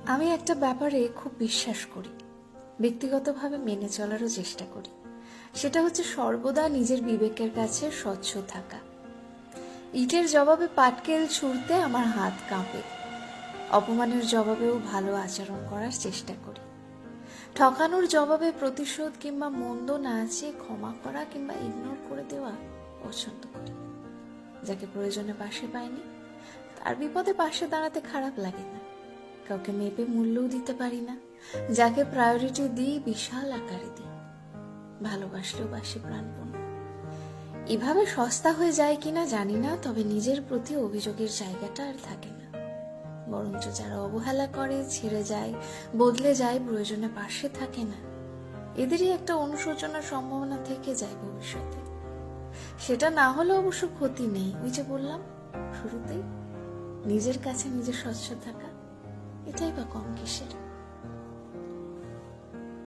আমি একটা ব্যাপারে খুব বিশ্বাস করি, ব্যক্তিগতভাবে মেনে চলারও চেষ্টা করি। সেটা হচ্ছে সর্বদা নিজের বিবেকের কাছে স্বচ্ছ থাকা। ইটের জবাবে পাটকেল ছুঁড়তে আমার হাত কাঁপে, অপমানের জবাবেও ভালো আচরণ করার চেষ্টা করি। ঠকানোর জবাবে প্রতিশোধ কিংবা মন্দ না চেয়ে ক্ষমা করা কিংবা ইগনোর করে দেওয়া পছন্দ করি। যাকে প্রয়োজনে পাশে পাইনি তার বিপদে পাশে দাঁড়াতে খারাপ লাগে না। কাউকে মেপে মূল্যও দিতে পারি না, যাকে প্রায়োরিটি দিই বিশাল আকারে দিই। ভালোবাসলেও বাসি প্রাণপণ। এভাবে সস্তা হয়ে যায় কিনা জানি না, তবে নিজের প্রতি অভিযোগের জায়গাটা আর থাকে না। বরঞ্চ যারা অবহেলা করে, ছেড়ে যায়, বদলে যায়, প্রয়োজনে পাশে থাকে না, এদেরই একটা অনুশোচনার সম্ভাবনা থেকে যায় ভবিষ্যতে। সেটা না হলে অবশ্য ক্ষতি নেই। ওই যে বললাম শুরুতেই, নিজের কাছে নিজে স্বচ্ছ থাকা, এটাই বা কম কিসের।